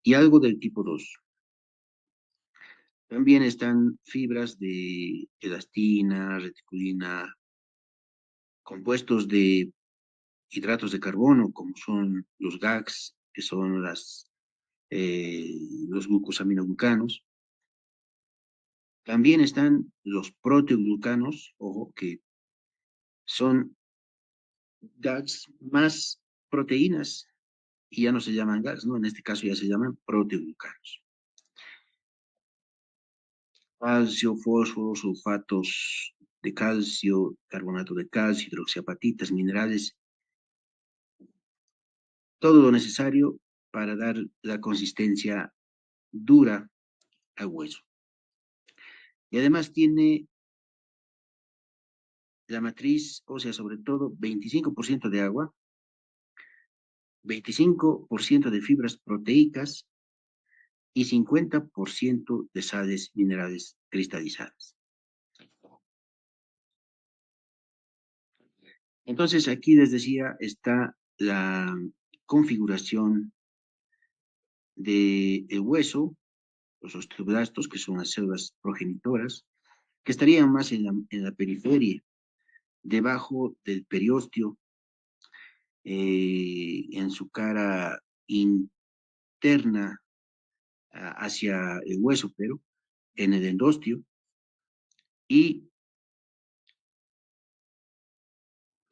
y algo del tipo 2. También están fibras de elastina, reticulina, compuestos de hidratos de carbono, como son los GAGs, que son los glucosaminoglucanos. También están los proteoglucanos, ojo, que son GAGs más proteínas, y ya no se llaman GAGs, ¿no? En este caso ya se llaman proteoglucanos. Calcio, fósforo, sulfatos de calcio, carbonato de calcio, hidroxiapatitas, minerales, todo lo necesario para dar la consistencia dura al hueso. Y además tiene la matriz ósea, sobre todo, 25% de agua, 25% de fibras proteicas y 50% de sales minerales cristalizadas. Entonces, aquí les decía, está la configuración del hueso, los osteoblastos, que son las células progenitoras, que estarían más en la periferia, debajo del periósteo, en su cara interna hacia el hueso, pero en el endostio, y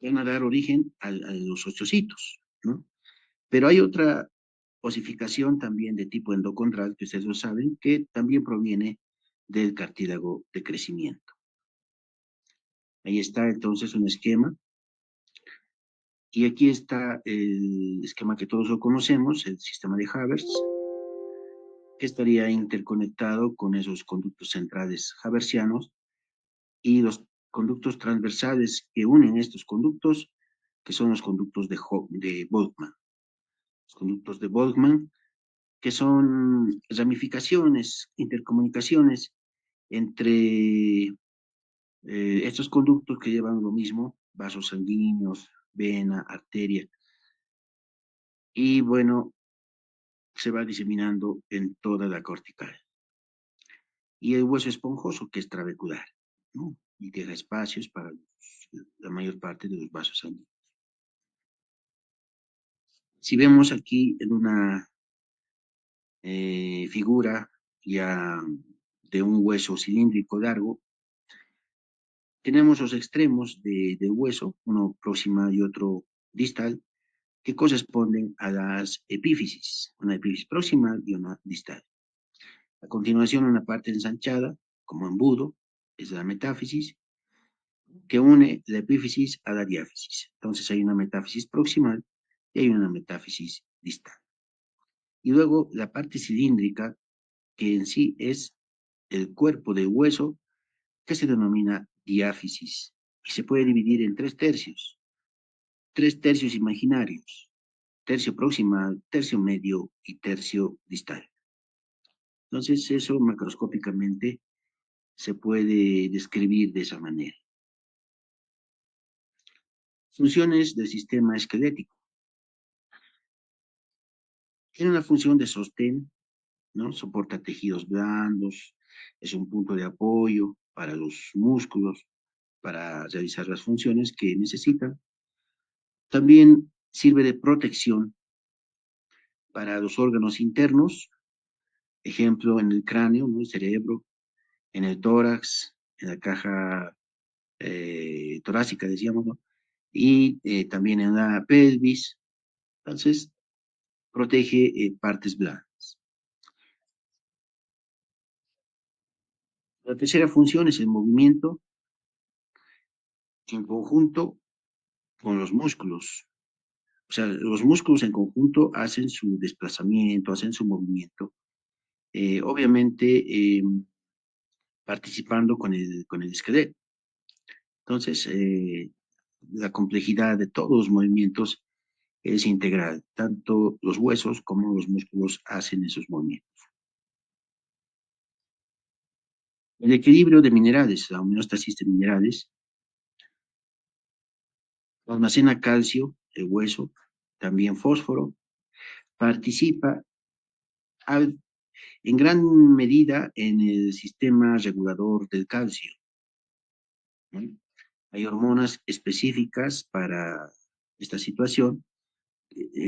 van a dar origen a los osteocitos, ¿no? Pero hay otra osificación también de tipo endocondral, que ustedes lo saben, que también proviene del cartílago de crecimiento. Ahí está entonces un esquema, y aquí está el esquema que todos lo conocemos, el sistema de Havertz, que estaría interconectado con esos conductos centrales haversianos y los conductos transversales que unen estos conductos, que son los conductos de Boltzmann. Los conductos de Boltzmann, que son ramificaciones, intercomunicaciones entre estos conductos que llevan lo mismo, vasos sanguíneos, vena, arteria, y bueno, se va diseminando en toda la cortical. Y el hueso esponjoso, que es trabecular, ¿no? Y deja espacios para la mayor parte de los vasos sanguíneos. Si vemos aquí en una figura ya de un hueso cilíndrico largo, tenemos los extremos del hueso, uno proximal y otro distal, que corresponden a las epífisis, una epífisis proximal y una distal. A continuación, una parte ensanchada, como embudo, es la metáfisis, que une la epífisis a la diáfisis. Entonces hay una metáfisis proximal y hay una metáfisis distal. Y luego la parte cilíndrica, que en sí es el cuerpo del hueso, que se denomina diáfisis, y se puede dividir en tres tercios imaginarios: tercio proximal, tercio medio y tercio distal. Entonces eso macroscópicamente se puede describir de esa manera. Funciones del sistema esquelético. Tiene una función de sostén, ¿no? Soporta tejidos blandos, es un punto de apoyo para los músculos, para realizar las funciones que necesitan. También sirve de protección para los órganos internos, ejemplo en el cráneo, ¿no? El cerebro, en el tórax, en la caja torácica, decíamos, ¿no? Y también en la pelvis. Entonces, protege partes blandas. La tercera función es el movimiento en conjunto con los músculos. O sea, los músculos en conjunto hacen su desplazamiento, hacen su movimiento, obviamente participando con el esqueleto. Entonces, la complejidad de todos los movimientos es integral, tanto los huesos como los músculos hacen esos movimientos. El equilibrio de minerales, la homeostasis de minerales, almacena calcio, el hueso, también fósforo, participa al- en gran medida en el sistema regulador del calcio, ¿no? Hay hormonas específicas para esta situación.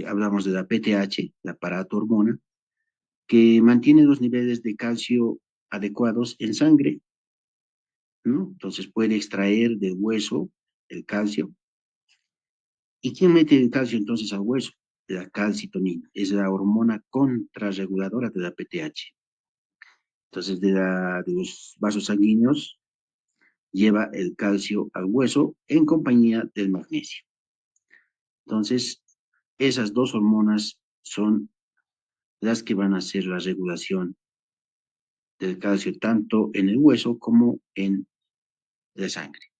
Hablamos de la PTH, la paratormona, que mantiene los niveles de calcio adecuados en sangre, ¿no? Entonces puede extraer del hueso el calcio. ¿Y quién mete el calcio entonces al hueso? La calcitonina, es la hormona contrarreguladora de la PTH. Entonces, de los vasos sanguíneos lleva el calcio al hueso en compañía del magnesio. Entonces, esas dos hormonas son las que van a hacer la regulación del calcio tanto en el hueso como en la sangre.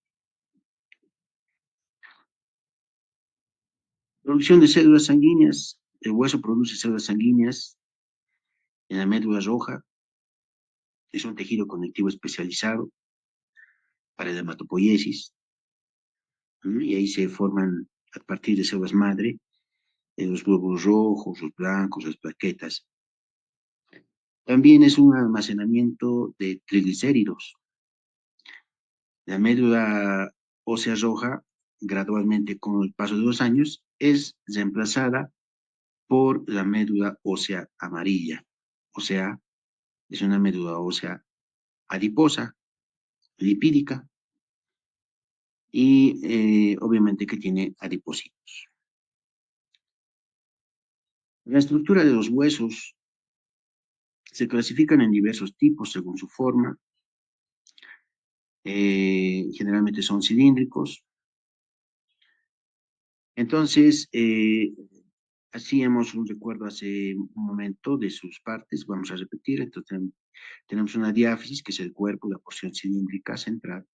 Producción de células sanguíneas. El hueso produce células sanguíneas en la médula roja. Es un tejido conectivo especializado para la hematopoiesis, ¿no? Y ahí se forman a partir de células madre los glóbulos rojos, los blancos, las plaquetas. También es un almacenamiento de triglicéridos. La médula ósea roja, gradualmente con el paso de los años, es reemplazada por la médula ósea amarilla. O sea, es una médula ósea adiposa, lipídica y obviamente que tiene adipocitos. La estructura de los huesos se clasifican en diversos tipos según su forma. Generalmente son cilíndricos. Entonces, hacíamos un recuerdo hace un momento de sus partes, vamos a repetir. Entonces, tenemos una diáfisis, que es el cuerpo, la porción cilíndrica central,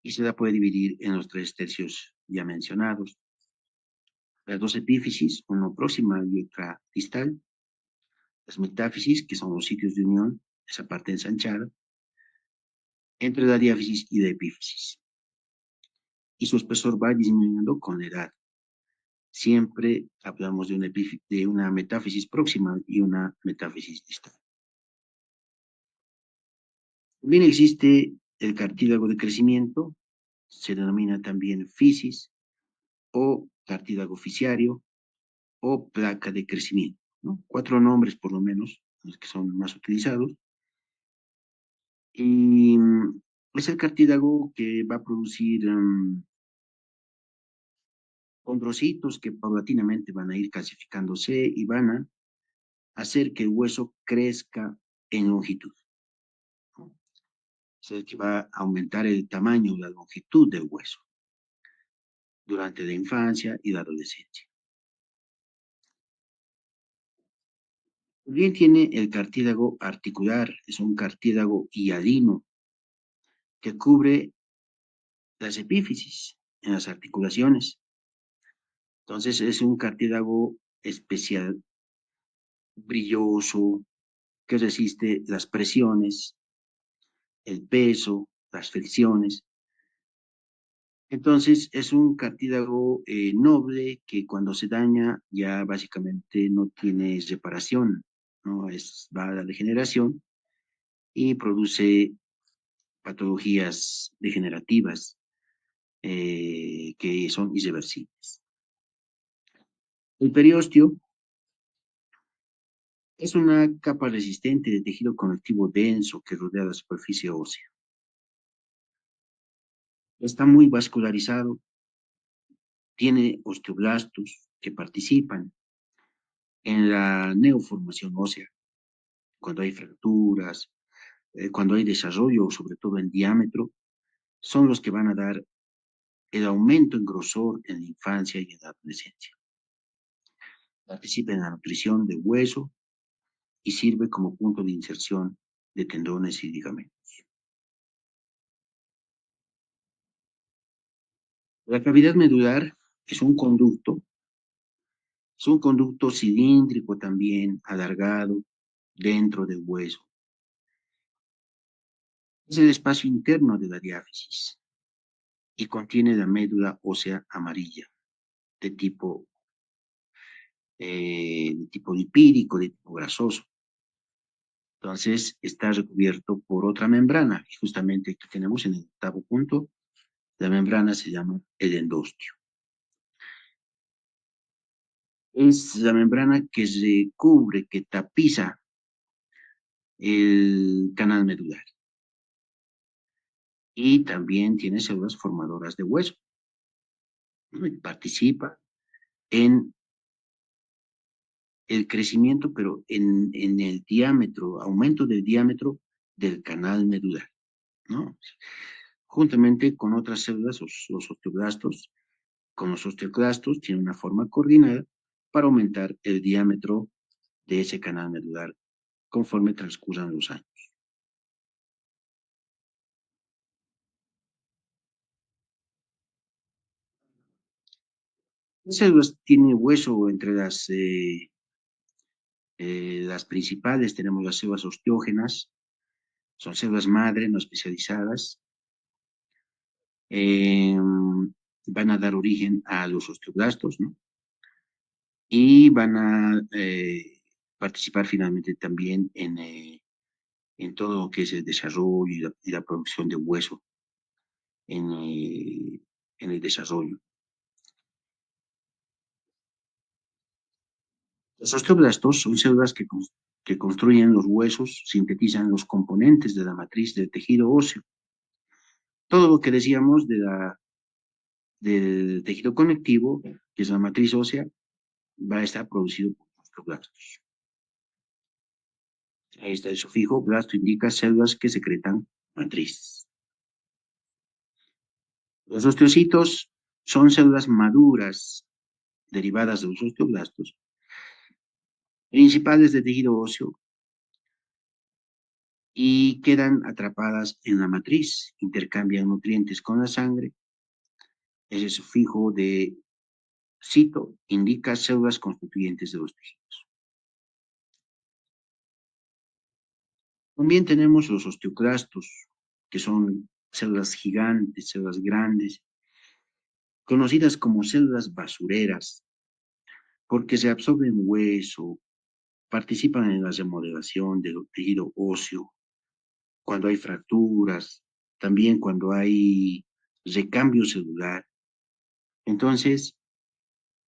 y se la puede dividir en los tres tercios ya mencionados. Las dos epífisis, una próxima y otra distal. Las metáfisis, que son los sitios de unión, esa parte ensanchada, entre la diáfisis y la epífisis. Y su espesor va disminuyendo con la edad. Siempre hablamos de una metáfisis próxima y una metáfisis distal. También existe el cartílago de crecimiento, se denomina también fisis o cartílago fisiario o placa de crecimiento, ¿no? Cuatro nombres por lo menos, los que son más utilizados. Y es el cartílago que va a producir condrocitos que paulatinamente van a ir calcificándose y van a hacer que el hueso crezca en longitud, ¿no? Es el que va a aumentar el tamaño, la longitud del hueso durante la infancia y la adolescencia. También tiene el cartílago articular, es un cartílago hialino que cubre las epífisis en las articulaciones. Entonces es un cartílago especial, brilloso, que resiste las presiones, el peso, las fricciones. Entonces es un cartílago noble que cuando se daña ya básicamente no tiene reparación, ¿no? Va a la degeneración y produce patologías degenerativas que son irreversibles. El periósteo es una capa resistente de tejido conectivo denso que rodea la superficie ósea. Está muy vascularizado, tiene osteoblastos que participan en la neoformación ósea, cuando hay fracturas, cuando hay desarrollo, sobre todo en diámetro, son los que van a dar el aumento en grosor en la infancia y en la adolescencia. Participa en la nutrición del hueso y sirve como punto de inserción de tendones y ligamentos. La cavidad medular es un conducto cilíndrico también, alargado, dentro del hueso. Es el espacio interno de la diáfisis y contiene la médula ósea amarilla de tipo lipídico, de tipo poco grasoso. Entonces está recubierto por otra membrana. Y justamente aquí tenemos en el octavo punto, la membrana se llama el endostio. Es la membrana que recubre, que tapiza el canal medular. Y también tiene células formadoras de hueso, ¿no? Y participa en el crecimiento, pero en el diámetro, aumento del diámetro del canal medular, ¿no? Juntamente con otras células, los osteoblastos. Con los osteoclastos tiene una forma coordinada para aumentar el diámetro de ese canal medular conforme transcurran los años. Las células tienen hueso entre las principales, tenemos las células osteógenas, son células madre no especializadas, eh, van a dar origen a los osteoblastos, ¿no? Y van a participar finalmente también en todo lo que es el desarrollo y la producción de hueso en, eh, en el desarrollo. Los osteoblastos son células que construyen los huesos, sintetizan los componentes de la matriz del tejido óseo. Todo lo que decíamos del tejido conectivo, que es la matriz ósea, va a estar producido por osteoblastos. Ahí está el sufijo, blasto indica células que secretan matriz. Los osteocitos son células maduras derivadas de los osteoblastos, principales del tejido óseo, y quedan atrapadas en la matriz, intercambian nutrientes con la sangre. Ese sufijo de cito indica células constituyentes de los tejidos. También tenemos los osteoclastos, que son células gigantes, células grandes, conocidas como células basureras, porque se absorben hueso, participan en la remodelación del tejido óseo, cuando hay fracturas, también cuando hay recambio celular. Entonces,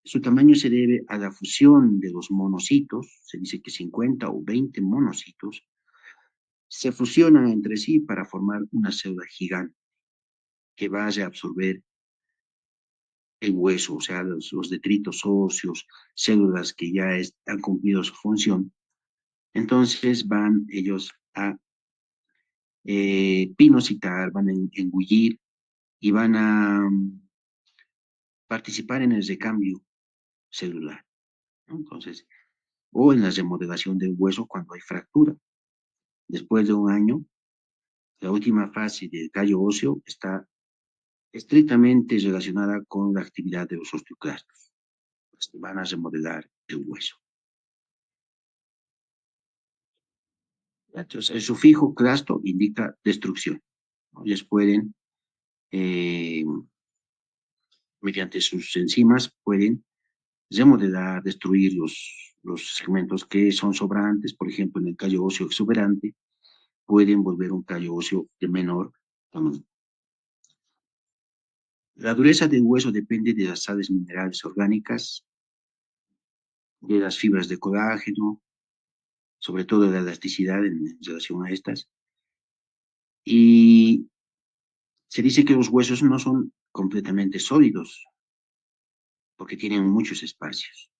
su tamaño se debe a la fusión de los monocitos, se dice que 50 o 20 monocitos, se fusionan entre sí para formar una célula gigante que va a reabsorber el hueso, o sea, los detritos óseos, células que ya han cumplido su función. Entonces van ellos a pinocitar, van a engullir y van a participar en el recambio celular, ¿no? Entonces, o en la remodelación del hueso cuando hay fractura. Después de un año, la última fase del callo óseo está estrictamente relacionada con la actividad de los osteoclastos. Pues van a remodelar el hueso. Entonces, el sufijo clasto indica destrucción, ¿no? Ellos pueden, eh, mediante sus enzimas, pueden remodelar, destruir los segmentos que son sobrantes, por ejemplo, en el callo óseo exuberante, pueden volver un callo óseo de menor tamaño. La dureza del hueso depende de las sales minerales orgánicas, de las fibras de colágeno, sobre todo de la elasticidad en relación a estas. Y se dice que los huesos no son completamente sólidos, porque tienen muchos espacios.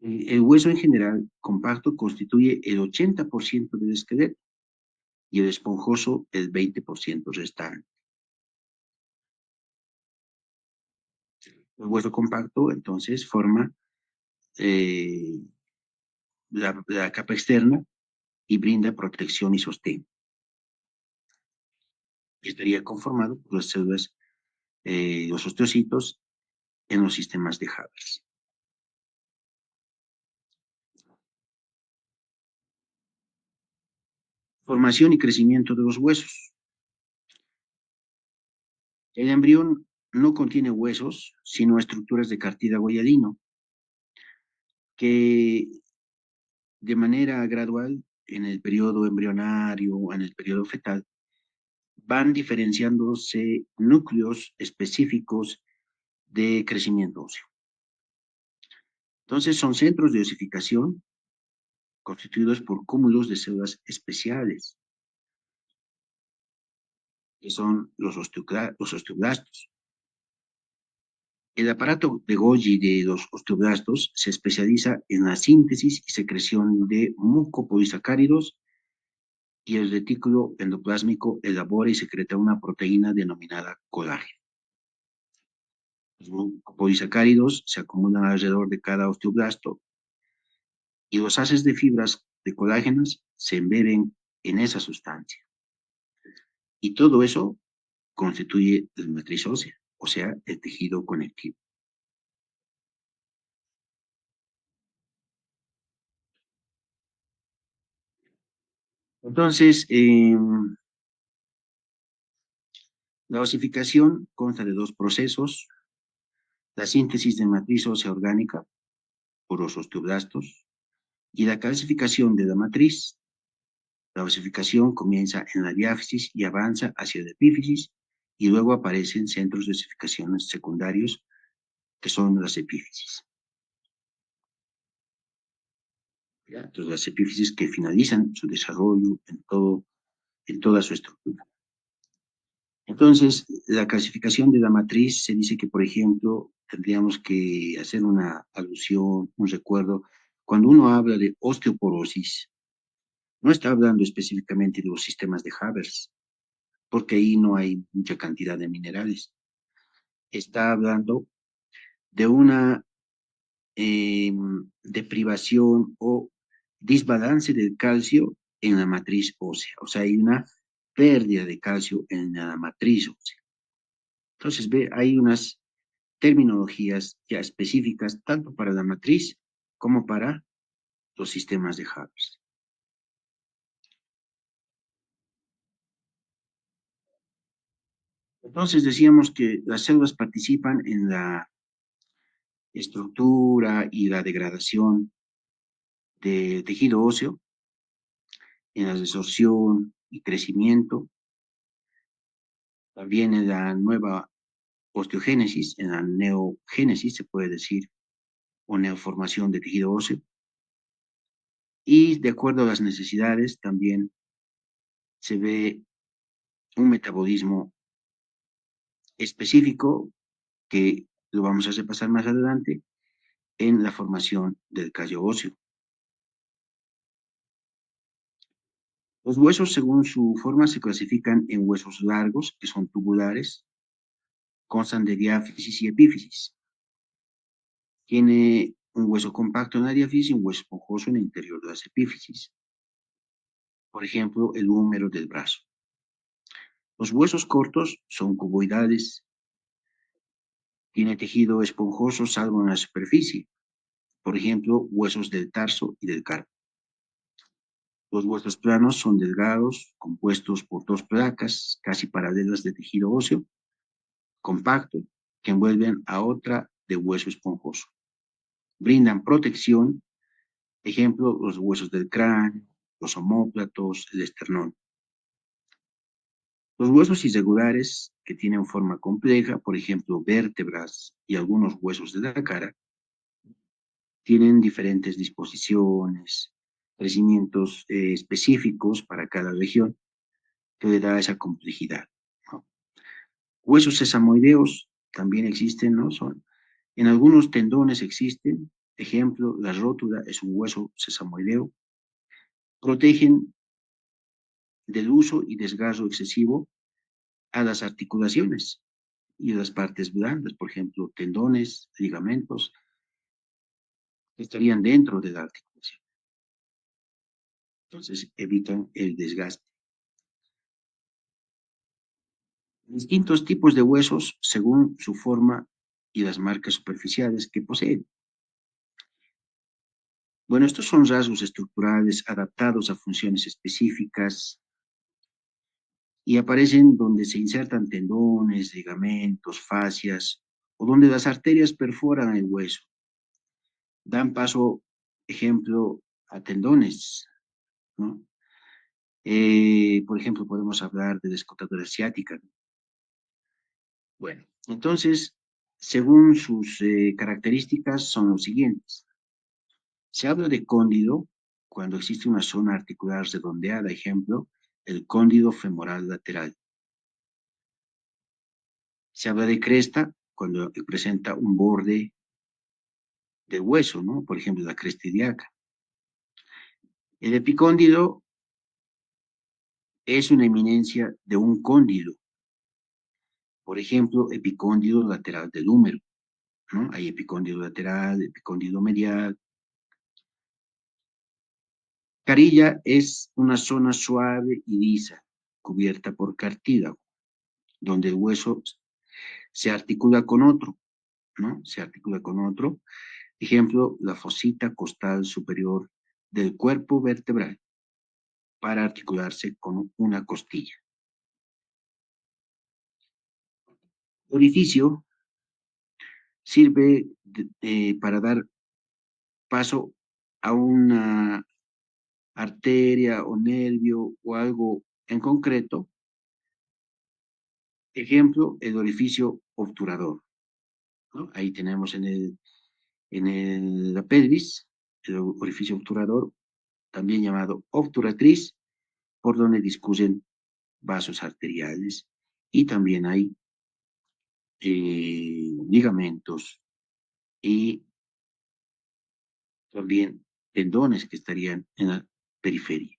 El hueso en general compacto constituye el 80% del esqueleto y el esponjoso el 20% restante. El hueso compacto entonces forma eh, la capa externa y brinda protección y sostén. Y estaría conformado por las células, los osteocitos en los sistemas de Haber. Formación y crecimiento de los huesos. El embrión no contiene huesos, sino estructuras de cartílago y adino, que de manera gradual, en el periodo embrionario o en el periodo fetal, van diferenciándose núcleos específicos de crecimiento óseo. Entonces, son centros de osificación constituidos por cúmulos de células especiales, que son los osteoblastos. El aparato de Golgi de los osteoblastos se especializa en la síntesis y secreción de mucopolisacáridos y el retículo endoplásmico elabora y secreta una proteína denominada colágeno. Los mucopolisacáridos se acumulan alrededor de cada osteoblasto y los haces de fibras de colágenos se embeben en esa sustancia. Y todo eso constituye la matriz ósea, o sea, el tejido conectivo. Entonces, la osificación consta de dos procesos: la síntesis de matriz ósea orgánica por los osteoblastos y la calcificación de la matriz. La osificación comienza en la diáfisis y avanza hacia la epífisis, y luego aparecen centros de osificación secundarios, que son las epífisis. ¿Ya? Entonces, las epífisis que finalizan su desarrollo en toda su estructura. Entonces, la clasificación de la matriz se dice que, por ejemplo, tendríamos que hacer una alusión, un recuerdo. Cuando uno habla de osteoporosis, no está hablando específicamente de los sistemas de Havers, porque ahí no hay mucha cantidad de minerales. Está hablando de una deprivación o desbalance del calcio en la matriz ósea. O sea, hay una pérdida de calcio en la matriz ósea. Entonces, ve, hay unas terminologías ya específicas tanto para la matriz como para los sistemas de Havers. Entonces decíamos que las células participan en la estructura y la degradación del tejido óseo, en la resorción y crecimiento, también en la nueva osteogénesis, en la neogénesis se puede decir, o neoformación de tejido óseo, y de acuerdo a las necesidades también se ve un metabolismo específico que lo vamos a repasar más adelante en la formación del callo óseo. Los huesos, según su forma, se clasifican en huesos largos, que son tubulares, constan de diáfisis y epífisis. Tiene un hueso compacto en la diáfisis y un hueso esponjoso en el interior de las epífisis. Por ejemplo, el húmero del brazo. Los huesos cortos son cuboidales. Tiene tejido esponjoso salvo en la superficie. Por ejemplo, huesos del tarso y del carpo. Los huesos planos son delgados, compuestos por dos placas casi paralelas de tejido óseo compacto que envuelven a otra de hueso esponjoso. Brindan protección, ejemplo, los huesos del cráneo, los omóplatos, el esternón. Los huesos irregulares, que tienen forma compleja, por ejemplo, vértebras y algunos huesos de la cara, tienen diferentes disposiciones, crecimientos específicos para cada región, que le da esa complejidad, ¿no? Huesos sesamoideos también existen, ¿no? En algunos tendones existen, ejemplo, la rótula es un hueso sesamoideo, protegen del uso y desgarro excesivo a las articulaciones y a las partes blandas, por ejemplo, tendones, ligamentos, que estarían dentro de la articulación. Entonces, evitan el desgaste. Distintos tipos de huesos según su forma y las marcas superficiales que poseen. Bueno, estos son rasgos estructurales adaptados a funciones específicas y aparecen donde se insertan tendones, ligamentos, fascias o donde las arterias perforan el hueso. Dan paso, ejemplo, a tendones, ¿no? Por ejemplo, podemos hablar de la escotadura ciática. Bueno, entonces, según sus características, son los siguientes. Se habla de cóndido cuando existe una zona articular redondeada, ejemplo, el cóndido femoral lateral. Se habla de cresta cuando presenta un borde del hueso, ¿no? Por ejemplo, la cresta ilíaca. El epicóndido es una eminencia de un cóndido, por ejemplo, epicóndido lateral del húmero, ¿no? Hay epicóndido lateral, epicóndido medial. Carilla es una zona suave y lisa, cubierta por cartílago, donde el hueso se articula con otro, ¿no? Se articula con otro. Ejemplo, la fosita costal superior del cuerpo vertebral para articularse con una costilla. Orificio sirve para dar paso a una arteria o nervio o algo en concreto. Ejemplo, el orificio obturador, ¿no? Ahí tenemos la pelvis, el orificio obturador, también llamado obturatriz, por donde discurren vasos arteriales y también hay ligamentos y también tendones que estarían en la periferia.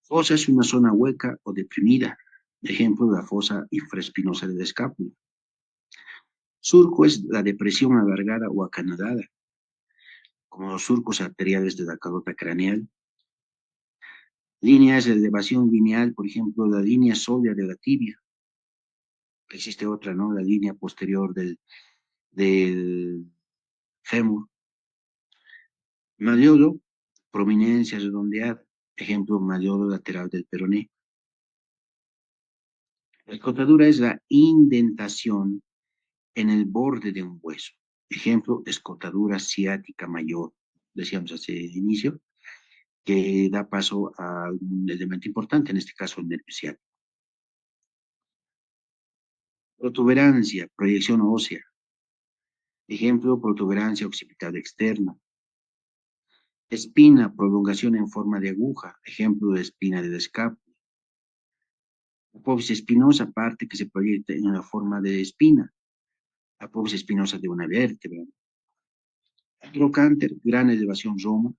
Fosa es una zona hueca o deprimida, ejemplo la fosa infraespinosa de la escápula. Surco es la depresión alargada o acanalada, como los surcos arteriales de la calota craneal. Línea es la elevación lineal, por ejemplo, la línea sólea de la tibia. Existe otra, ¿no? La línea posterior del fémur. Malleolo, prominencia redondeada, ejemplo, malleolo lateral del peroné. La escotadura es la indentación en el borde de un hueso. Ejemplo, escotadura ciática mayor, decíamos hace inicio, que da paso a un elemento importante, en este caso el nervio ciático. Protuberancia, proyección ósea. Ejemplo, protuberancia occipital externa. Espina, prolongación en forma de aguja. Ejemplo de espina del escápula. Apófisis espinosa, parte que se proyecta en la forma de espina. Apófisis espinosa de una vértebra. Trocánter, gran elevación roma.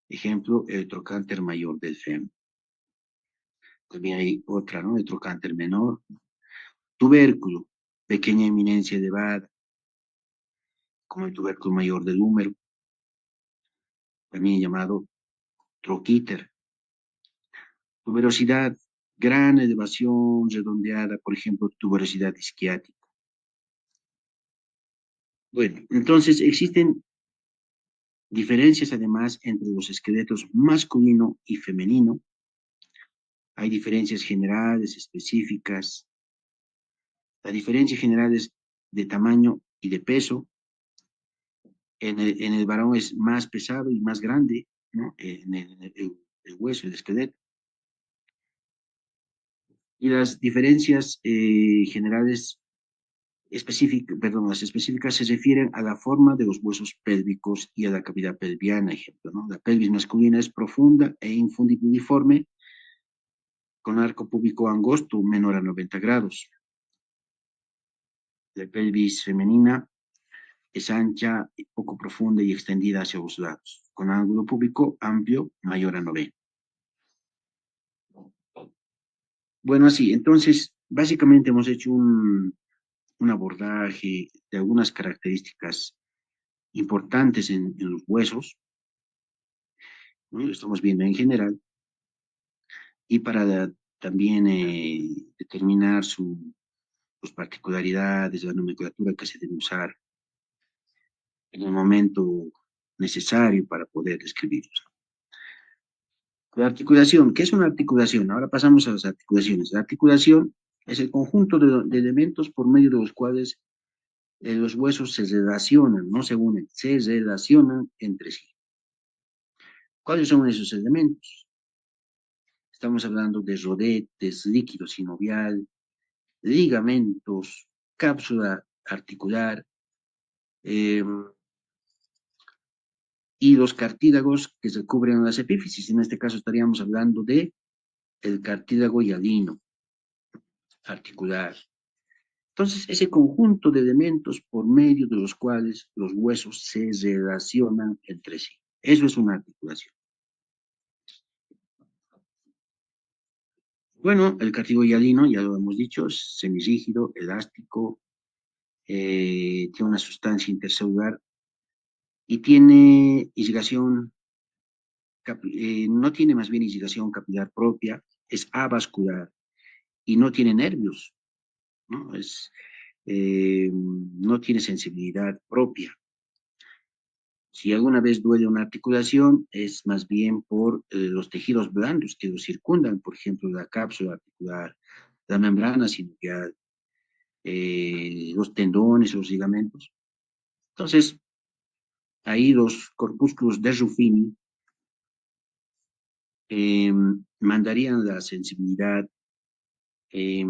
Ejemplo, el trocánter mayor del fémur. También hay otra, ¿no? El trocánter menor. Tubérculo, pequeña eminencia elevada, como el tubérculo mayor del húmero, también llamado troquíter. Tuberosidad, gran elevación redondeada, por ejemplo, tuberosidad isquiática. Bueno, entonces existen diferencias además entre los esqueletos masculino y femenino. Hay diferencias generales, específicas. La diferencia general es de tamaño y de peso. En el varón es más pesado y más grande, ¿no? El hueso, el esqueleto. Y las diferencias generales específicas, perdón, las específicas se refieren a la forma de los huesos pélvicos y a la cavidad pelviana, ejemplo, ¿no? La pelvis masculina es profunda e infundibuliforme, con arco púbico angosto menor a 90 grados. La pelvis femenina es ancha, poco profunda y extendida hacia los lados, con ángulo púbico amplio mayor a 90. Bueno, así, entonces, básicamente hemos hecho un abordaje de algunas características importantes en los huesos, ¿no? Lo estamos viendo en general, y para también determinar sus particularidades, la nomenclatura que se debe usar en el momento necesario para poder describirlos. La articulación, ¿qué es una articulación? Ahora pasamos a las articulaciones. La articulación es el conjunto de elementos por medio de los cuales los huesos se relacionan, no se unen, se relacionan entre sí. ¿Cuáles son esos elementos? Estamos hablando de rodetes, líquido sinovial, ligamentos, cápsula articular eh, y los cartílagos que se cubren las epífisis. En este caso estaríamos hablando de el cartílago hialino articular. Entonces, ese conjunto de elementos por medio de los cuales los huesos se relacionan entre sí. Eso es una articulación. Bueno, el cartílago hialino, ya lo hemos dicho, es semirrígido, elástico, tiene una sustancia intercelular y tiene irrigación, no tiene más bien irrigación capilar propia, es avascular y no tiene nervios, ¿no? No tiene sensibilidad propia. Si alguna vez duele una articulación, es más bien por los tejidos blandos que lo circundan, por ejemplo, la cápsula articular, la membrana sinovial, los tendones, los ligamentos. Entonces, ahí los corpúsculos de Ruffini mandarían la sensibilidad eh,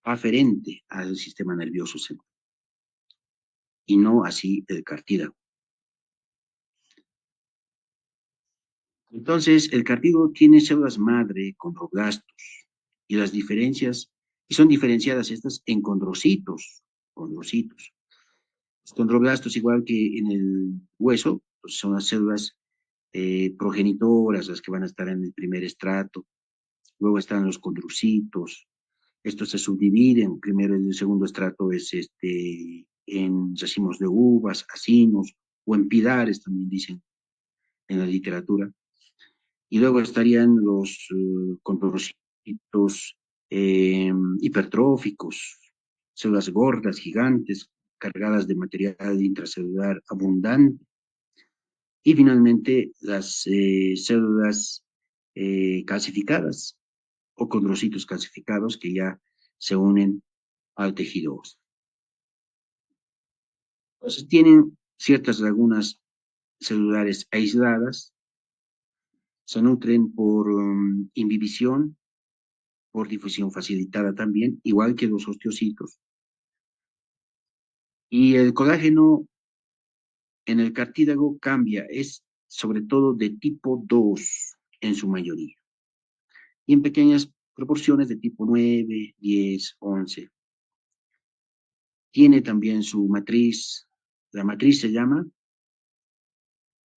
aferente al sistema nervioso central y no así el cartílago. Entonces, el cartílago tiene células madre con condroblastos y las diferencias, y son diferenciadas estas en condrocitos, condrocitos. Los condroblastos, igual que en el hueso, pues son las células progenitoras, las que van a estar en el primer estrato. Luego están los condrocitos. Estos se subdividen. Primero el segundo estrato es en racimos de uvas, acinos, o en pilares, también dicen en la literatura. Y luego estarían los condrocitos hipertróficos, células gordas, gigantes, cargadas de material intracelular abundante. Y finalmente las células calcificadas o condrocitos calcificados que ya se unen al tejido óseo. Entonces tienen ciertas lagunas celulares aisladas, se nutren por inhibición, por difusión facilitada también, igual que los osteocitos. Y el colágeno en el cartílago cambia, es sobre todo de tipo 2 en su mayoría, y en pequeñas proporciones de tipo 9, 10, 11. Tiene también su matriz, la matriz se llama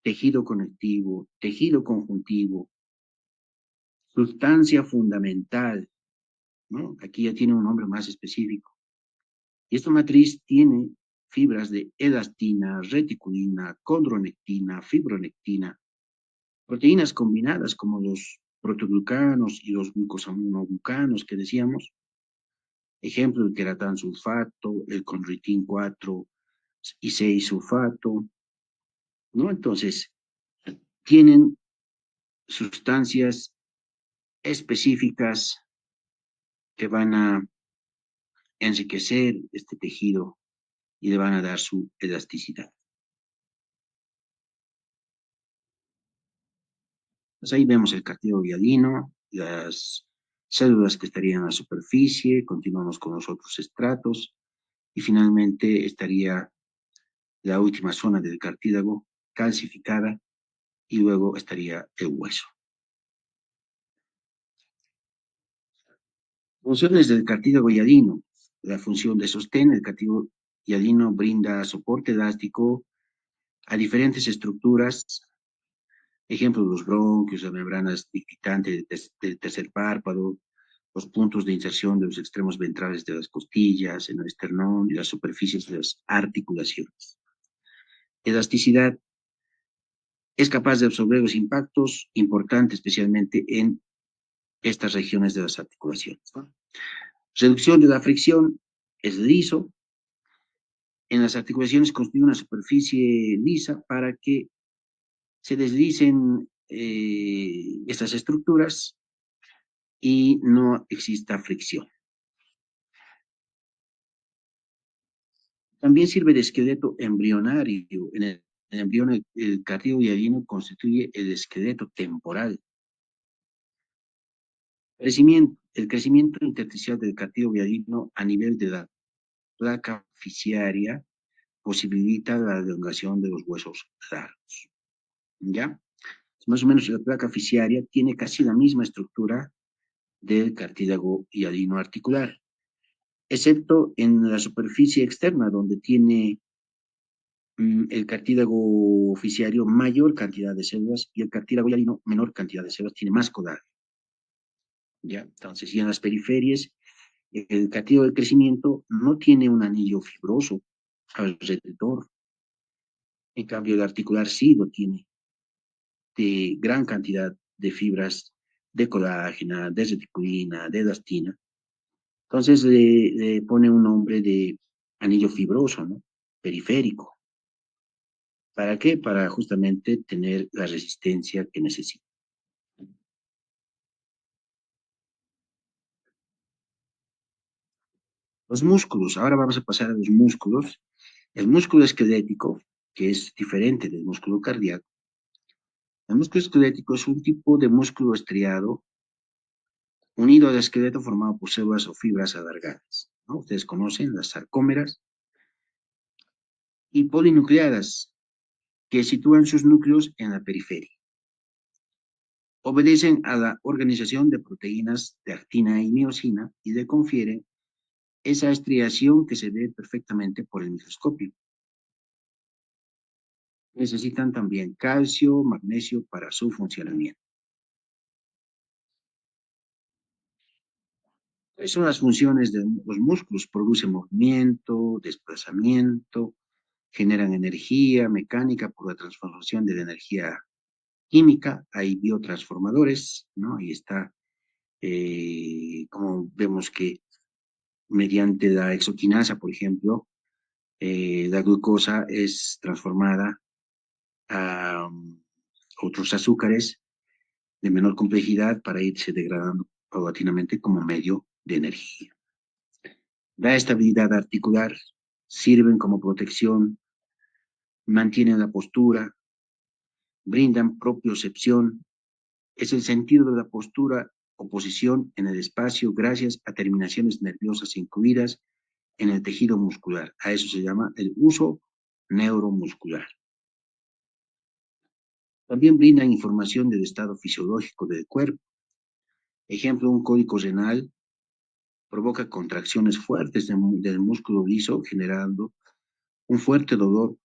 tejido conectivo, tejido conjuntivo, sustancia fundamental, ¿no? Aquí ya tiene un nombre más específico. Y esta matriz tiene fibras de elastina, reticulina, condronectina, fibronectina, proteínas combinadas como los protoglucanos y los glucosaminoglucanos que decíamos, ejemplo, el queratán sulfato, el condroitin 4 y 6 sulfato, ¿no? Entonces, tienen sustancias específicas que van a enriquecer este tejido y le van a dar su elasticidad. Pues ahí vemos el cartílago hialino, las células que estarían en la superficie, continuamos con los otros estratos y finalmente estaría la última zona del cartílago calcificada y luego estaría el hueso. Funciones del cartílago hialino. La función de sostén, el cartílago hialino brinda soporte elástico a diferentes estructuras, ejemplo, los bronquios, las membranas dictitantes del tercer párpado, los puntos de inserción de los extremos ventrales de las costillas, en el esternón y las superficies de las articulaciones. Elasticidad, es capaz de absorber los impactos, importante especialmente en estas regiones de las articulaciones, ¿no? Reducción de la fricción, es liso. En las articulaciones construye una superficie lisa para que se deslicen estas estructuras y no exista fricción. También sirve de esqueleto embrionario. En el embrión, el cartílago hialino constituye el esqueleto temporal. El crecimiento intersticial del cartílago hialino a nivel de la placa fasciaria posibilita la elongación de los huesos largos. ¿Ya? Más o menos la placa fasciaria tiene casi la misma estructura del cartílago hialino articular, excepto en la superficie externa, donde tiene el cartílago fasciario mayor cantidad de células y el cartílago hialino menor cantidad de células, tiene más colágeno. ¿Ya? Entonces, y en las periferias, el cartílago de crecimiento no tiene un anillo fibroso alrededor. En cambio, el articular sí lo tiene, de gran cantidad de fibras de colágena, de reticulina, de elastina. Entonces le pone un nombre de anillo fibroso, ¿no? Periférico. ¿Para qué? Para justamente tener la resistencia que necesita. Los músculos, ahora vamos a pasar a los músculos. El músculo esquelético, que es diferente del músculo cardíaco. El músculo esquelético es un tipo de músculo estriado unido al esqueleto formado por células o fibras alargadas, ¿no? Ustedes conocen las sarcómeras y polinucleadas, que sitúan sus núcleos en la periferia. Obedecen a la organización de proteínas de actina y miosina y le confieren esa estriación que se ve perfectamente por el microscopio. Necesitan también calcio, magnesio para su funcionamiento. ¿Cuáles son las funciones de los músculos? Producen movimiento, desplazamiento, generan energía mecánica por la transformación de la energía química. Hay biotransformadores, ¿no? Ahí está, como vemos que mediante la exoquinasa, por ejemplo, la glucosa es transformada a otros azúcares de menor complejidad para irse degradando paulatinamente como medio de energía. Da estabilidad articular, sirven como protección, mantienen la postura, brindan propiocepción. Es el sentido de la postura o posición en el espacio gracias a terminaciones nerviosas incluidas en el tejido muscular. A eso se llama el uso neuromuscular. También brindan información del estado fisiológico del cuerpo. Ejemplo, un cólico renal provoca contracciones fuertes del músculo liso, generando un fuerte dolor,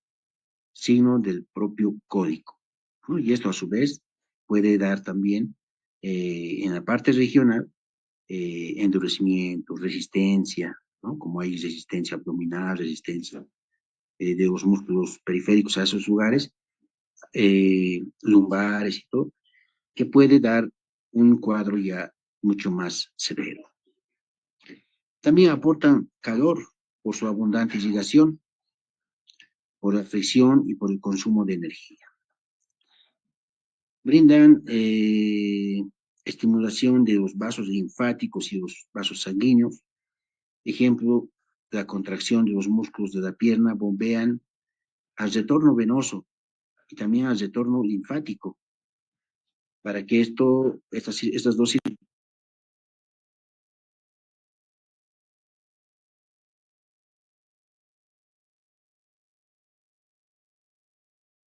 signo del propio cólico, ¿no? Y esto a su vez puede dar también en la parte regional endurecimiento, resistencia, ¿no? Como hay resistencia abdominal, resistencia de los músculos periféricos a esos lugares, lumbares y todo, que puede dar un cuadro ya mucho más severo. También aportan calor por su abundante irrigación, por la fricción y por el consumo de energía. Brindan estimulación de los vasos linfáticos y los vasos sanguíneos. Ejemplo, la contracción de los músculos de la pierna bombean al retorno venoso y también al retorno linfático, para que estas dos